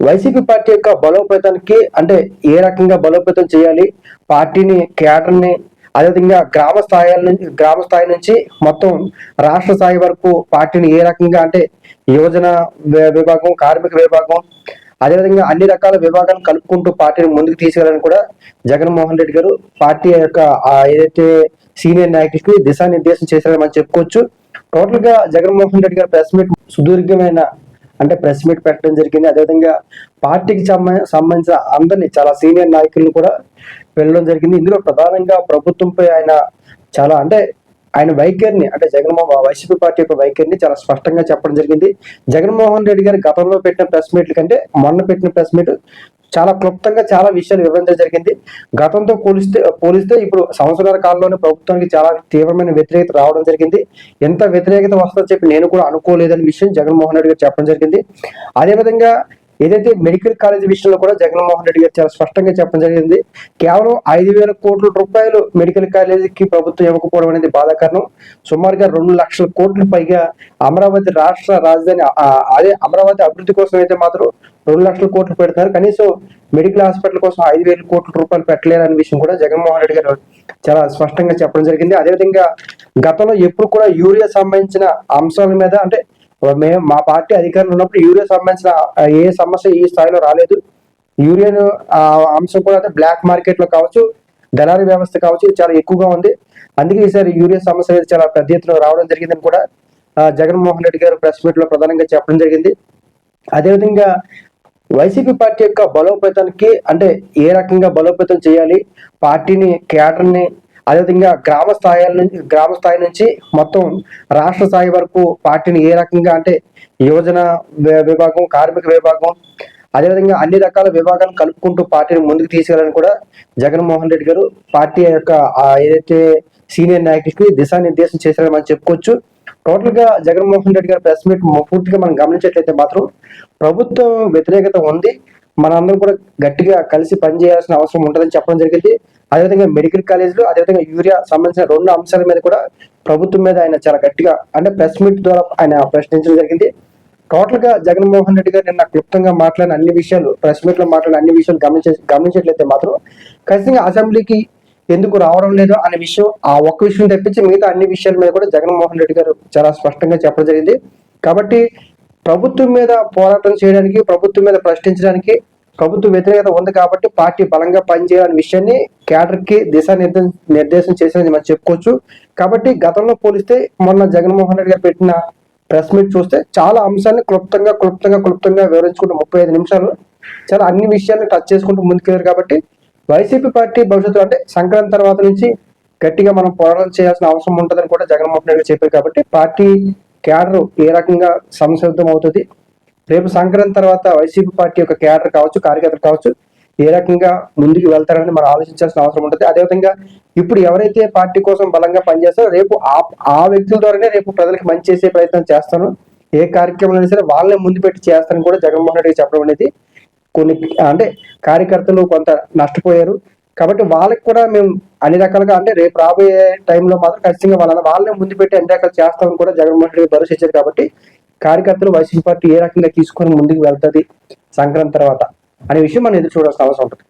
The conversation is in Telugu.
వైసీపీ పార్టీ యొక్క బలోపేతానికి అంటే ఏ రకంగా బలోపేతం చేయాలి, పార్టీని కేడర్ని అదేవిధంగా గ్రామ స్థాయి నుంచి మొత్తం రాష్ట్ర స్థాయి వరకు పార్టీని ఏ రకంగా అంటే యువజన విభాగం, కార్మిక విభాగం, అదేవిధంగా అన్ని రకాల విభాగాలను కలుపుకుంటూ పార్టీని ముందుకు తీసుకెళ్లాలని కూడా జగన్మోహన్ రెడ్డి గారు పార్టీ యొక్క ఏదైతే సీనియర్ నాయకుడికి దిశానిర్దేశం చేశారని మనం చెప్పుకోవచ్చు. టోటల్ గా జగన్మోహన్ రెడ్డి గారు ప్రెస్ మీట్ సుదీర్ఘమైన అంటే ప్రెస్ మీట్ పెట్టడం జరిగింది. అదేవిధంగా పార్టీకి సంబంధించిన అందరినీ చాలా సీనియర్ నాయకులను కూడా వెళ్ళడం జరిగింది. ఇందులో ప్రధానంగా ప్రభుత్వంపై ఆయన చాలా అంటే ఆయన వైఖరిని అంటే వైసీపీ పార్టీ యొక్క వైఖరిని చాలా స్పష్టంగా చెప్పడం జరిగింది. జగన్మోహన్ రెడ్డి గారు గతంలో పెట్టిన ప్రెస్ మీట్ల కంటే మొన్న పెట్టిన ప్రెస్ మీట్ చాలా క్లుప్తంగా చాలా విషయాలు వివరించడం జరిగింది. గతంతో పోలిస్తే ఇప్పుడు సంవత్సరాల కాలంలోనే ప్రభుత్వానికి చాలా తీవ్రమైన వ్యతిరేకత రావడం జరిగింది. ఎంత వ్యతిరేకత వస్తుందని చెప్పి నేను కూడా అనుకోలేదని విషయం జగన్మోహన్ రెడ్డి గారు చెప్పడం జరిగింది. అదేవిధంగా ఏదైతే మెడికల్ కాలేజ్ విషయంలో కూడా జగన్మోహన్ రెడ్డి గారు చాలా స్పష్టంగా చెప్పడం జరిగింది. కేవలం 5,000 కోట్ల రూపాయలు మెడికల్ కాలేజీకి ప్రభుత్వం ఇవ్వకపోవడం అనేది బాధాకరణం. సుమారుగా 2 లక్షల కోట్ల పైగా అమరావతి రాష్ట్ర రాజధాని అదే అమరావతి అభివృద్ధి కోసం అయితే మాత్రం 2 లక్షల కోట్లు పెడతారు. కనీసం మెడికల్ హాస్పిటల్ కోసం 5,000 కోట్ల రూపాయలు పెట్టలేరనే విషయం కూడా జగన్మోహన్ రెడ్డి గారు చాలా స్పష్టంగా చెప్పడం జరిగింది. అదేవిధంగా గతంలో ఎప్పుడు కూడా యూరియా సంబంధించిన అంశాల మీద అంటే మా పార్టీ అధికారంలో ఉన్నప్పుడు యూరియా సంబంధించిన ఏ సమస్య ఈ స్థాయిలో రాలేదు. యూరియాను అంశం కూడా అంటే బ్లాక్ మార్కెట్ లో కావచ్చు, దళారీ వ్యవస్థ కావచ్చు, ఇది చాలా ఎక్కువగా ఉంది. అందుకే ఈసారి యూరియా సమస్య అనేది చాలా పెద్ద ఎత్తున రావడం జరిగిందని కూడా జగన్మోహన్ రెడ్డి గారు ప్రెస్ మీట్ లో ప్రధానంగా చెప్పడం జరిగింది. అదేవిధంగా వైసీపీ పార్టీ యొక్క బలోపేతానికి అంటే ఏ రకంగా బలోపేతం చేయాలి, పార్టీని కేడర్ని అదేవిధంగా గ్రామ స్థాయి నుంచి మొత్తం రాష్ట్ర స్థాయి వరకు పార్టీని ఏ రకంగా అంటే యువజన విభాగం, కార్మిక విభాగం, అదేవిధంగా అన్ని రకాల విభాగాలను కలుపుకుంటూ పార్టీని ముందుకు తీసుకెళ్లాలని కూడా జగన్మోహన్ రెడ్డి గారు పార్టీ యొక్క ఏదైతే సీనియర్ నాయకుడికి దిశానిర్దేశం చేశారని మనం చెప్పుకోవచ్చు. టోటల్ గా జగన్మోహన్ రెడ్డి గారి ప్రెస్ మీట్ పూర్తిగా మనం గమనించట్లయితే మాత్రం ప్రభుత్వం వ్యతిరేకత ఉంది, మనందరం కూడా గట్టిగా కలిసి పనిచేయాల్సిన అవసరం ఉంటుందని చెప్పడం జరిగింది. అదేవిధంగా మెడికల్ కాలేజీలు, అదేవిధంగా యూరియా సంబంధించిన 2 అంశాల మీద కూడా ప్రభుత్వం మీద ఆయన చాలా గట్టిగా అంటే ప్రెస్ మీట్ ద్వారా ఆయన ప్రశ్నించడం జరిగింది. టోటల్ గా జగన్మోహన్ రెడ్డి గారు నిన్న క్లుప్తంగా మాట్లాడిన అన్ని విషయాలు, ప్రెస్ మీట్ లో మాట్లాడిన అన్ని విషయాలు గమనించట్లయితే మాత్రం ఖచ్చితంగా అసెంబ్లీకి ఎందుకు రావడం లేదు అనే విషయం, ఆ ఒక్క విషయం తప్పించి మిగతా అన్ని విషయాల మీద కూడా జగన్మోహన్ రెడ్డి గారు చాలా స్పష్టంగా చెప్పడం జరిగింది. కాబట్టి ప్రభుత్వం మీద పోరాటం చేయడానికి, ప్రభుత్వం మీద ప్రశ్నించడానికి ప్రభుత్వ వ్యతిరేకత ఉంది కాబట్టి పార్టీ బలంగా పనిచేయాలనే విషయాన్ని కేడర్ కి నిర్దేశం చేసినది మనం చెప్పుకోవచ్చు. కాబట్టి గతంలో పోలిస్తే మొన్న జగన్మోహన్ రెడ్డి గారు పెట్టిన ప్రెస్ మీట్ చూస్తే చాలా అంశాన్ని క్లుప్తంగా వివరించుకుంటూ 35 నిమిషాలు చాలా అన్ని విషయాన్ని టచ్ చేసుకుంటూ ముందుకెళ్ళారు. కాబట్టి వైసీపీ పార్టీ భవిష్యత్తు అంటే సంక్రాంతి తర్వాత నుంచి గట్టిగా మనం పోరాటం చేయాల్సిన అవసరం ఉంటుందని కూడా జగన్మోహన్ రెడ్డి చెప్పారు. కాబట్టి పార్టీ కేడర్ ఏ రకంగా సంసిద్ధం అవుతుంది, రేపు సంక్రాంతి తర్వాత వైసీపీ పార్టీ యొక్క కేడర్ కావచ్చు, కార్యకర్తలు కావచ్చు ఏ రకంగా ముందుకు వెళ్తారని మనం ఆలోచించాల్సిన అవసరం ఉంటుంది. అదేవిధంగా ఇప్పుడు ఎవరైతే పార్టీ కోసం బలంగా పనిచేస్తారో రేపు ఆ వ్యక్తుల ద్వారానే రేపు ప్రజలకు మంచి చేసే ప్రయత్నం చేస్తాను, ఏ కార్యక్రమం అయినా సరే వాళ్ళనే ముందు పెట్టి చేస్తానని కూడా జగన్మోహన్ రెడ్డి చెప్పడం అనేది కొన్ని అంటే కార్యకర్తలు కొంత నష్టపోయారు. కాబట్టి వాళ్ళకి కూడా మేము అన్ని రకాలుగా అంటే రేపు రాబోయే టైంలో మాత్రం ఖచ్చితంగా వాళ్ళని ముందు పెట్టి అన్ని రకాలు చేస్తామని కూడా జగన్మోహన్ రెడ్డి భరోసా ఇచ్చారు. కాబట్టి కార్యకర్తలు వైసీపీ పార్టీ ఏ రకంగా తీసుకొని ముందుకు వెళ్తుంది సంక్రాంతి తర్వాత అనే విషయం మనం ఎదురు చూడాల్సిన అవసరం ఉంటుంది.